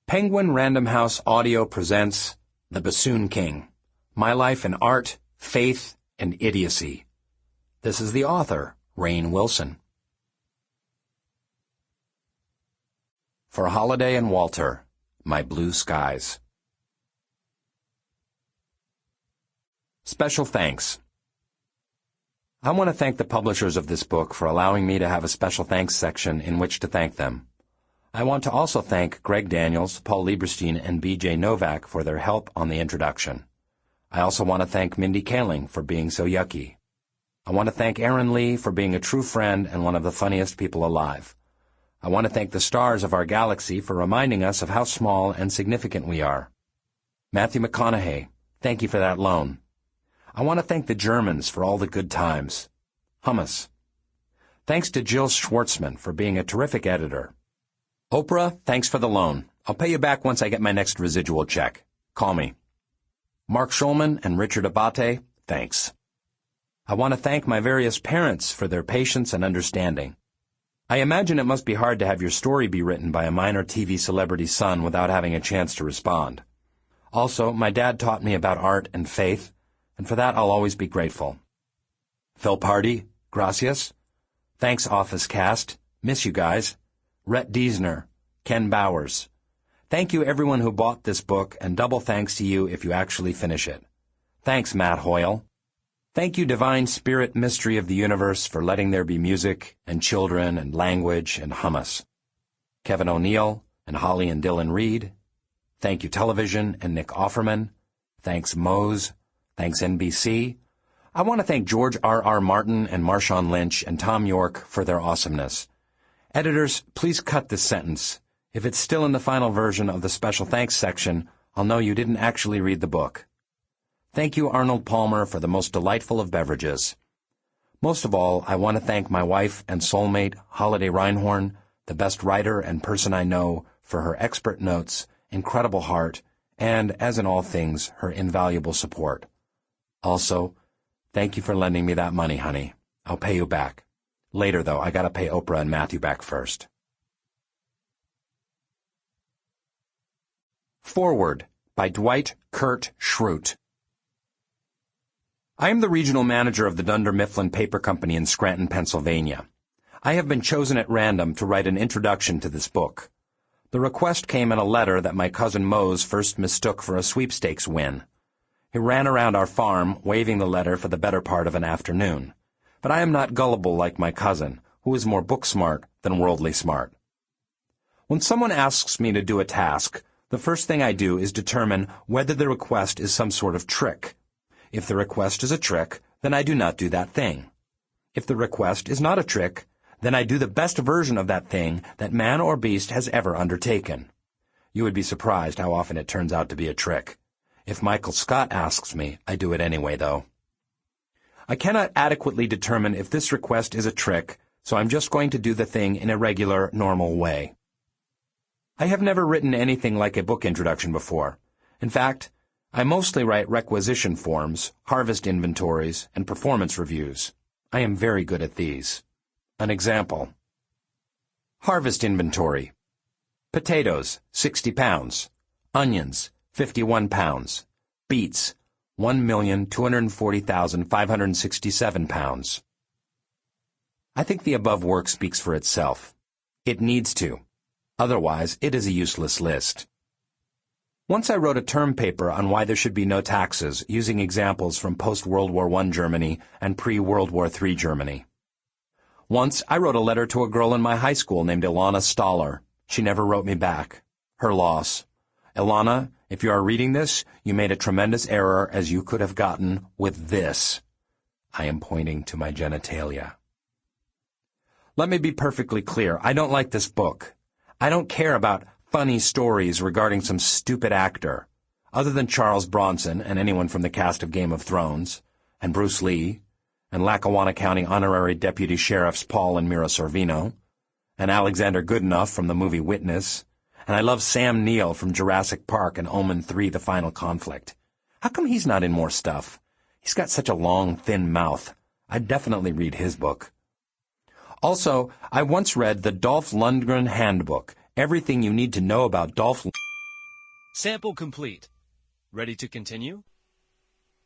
Penguin Random House Audio presents The Bassoon King, My Life in Art, Faith, and Idiocy. This is the author, Rainn Wilson. For Holiday and Walter, My Blue Skies. Special thanks. I want to thank the publishers of this book for allowing me to have a special thanks section in which to thank them. I want to also thank Greg Daniels, Paul Lieberstein, and B.J. Novak for their help on the introduction. I also want to thank Mindy Kaling for being so yucky. I want to thank Aaron Lee for being a true friend and one of the funniest people alive. I want to thank the stars of our galaxy for reminding us of how small and significant we are. Matthew McConaughey, thank you for that loan. I want to thank the Germans for all the good times. Hummus. Thanks to Jill Schwartzman for being a terrific editor. Oprah, thanks for the loan. I'll pay you back once I get my next residual check. Call me. Mark Schulman and Richard Abate, thanks. I want to thank my various parents for their patience and understanding. I imagine it must be hard to have your story be written by a minor TV celebrity's son without having a chance to respond. Also, my dad taught me about art and faith, and for that I'll always be grateful. Phil Pardy, gracias. Thanks, Office Cast. Miss you guys. Rhett Diesner, Ken Bowers. Thank you everyone who bought this book, and double thanks to you if you actually finish it. Thanks, Matt Hoyle. Thank you, Divine Spirit Mystery of the Universe, for letting there be music, and children, and language, and hummus. Kevin O'Neill, and Holly and Dylan Reed. Thank you, Television, and Nick Offerman. Thanks, Mose. Thanks, NBC. I want to thank George R.R. Martin and Marshawn Lynch and Tom York for their awesomeness. Editors, please cut this sentence. If it's still in the final version of the special thanks section, I'll know you didn't actually read the book. Thank you, Arnold Palmer, for the most delightful of beverages. Most of all, I want to thank my wife and soulmate, Holiday Reinhorn, the best writer and person I know, for her expert notes, incredible heart, and, as in all things, her invaluable support. Also, thank you for lending me that money, honey. I'll pay you back. Later, though, I gotta pay Oprah and Matthew back first. Forward by Dwight Kurt Schrute. I am the regional manager of the Dunder Mifflin Paper Company in Scranton, Pennsylvania. I have been chosen at random to write an introduction to this book. The request came in a letter that my cousin Mose first mistook for a sweepstakes win. He ran around our farm, waving the letter for the better part of an afternoon. But I am not gullible like my cousin, who is more book-smart than worldly smart. When someone asks me to do a task, the first thing I do is determine whether the request is some sort of trick. If the request is a trick, then I do not do that thing. If the request is not a trick, then I do the best version of that thing that man or beast has ever undertaken. You would be surprised how often it turns out to be a trick. If Michael Scott asks me, I do it anyway, though. I cannot adequately determine if this request is a trick, so I'm just going to do the thing in a regular, normal way. I have never written anything like a book introduction before. In fact, I mostly write requisition forms, harvest inventories, and performance reviews. I am very good at these. An example. Harvest inventory. Potatoes, 60 pounds. Onions, 51 pounds. Beets, 1,240,567 pounds. I think the above work speaks for itself. It needs to. Otherwise, it is a useless list. Once I wrote a term paper on why there should be no taxes, using examples from post-World War I Germany and pre-World War III Germany. Once I wrote a letter to a girl in my high school named Ilana Stoller. She never wrote me back. Her loss. Ilana, if you are reading this, you made a tremendous error as you could have gotten with this. I am pointing to my genitalia. Let me be perfectly clear. I don't like this book. I don't care about funny stories regarding some stupid actor, other than Charles Bronson and anyone from the cast of Game of Thrones, and Bruce Lee, and Lackawanna County Honorary Deputy Sheriffs Paul and Mira Sorvino, and Alexander Goodenough from the movie Witness, and I love Sam Neill from Jurassic Park and Omen 3: The Final Conflict. How come he's not in more stuff? He's got such a long, thin mouth. I'd definitely read his book. Also, I once read the Dolph Lundgren Handbook, Everything You Need to Know About Dolph Lundgren. Sample complete. Ready to continue?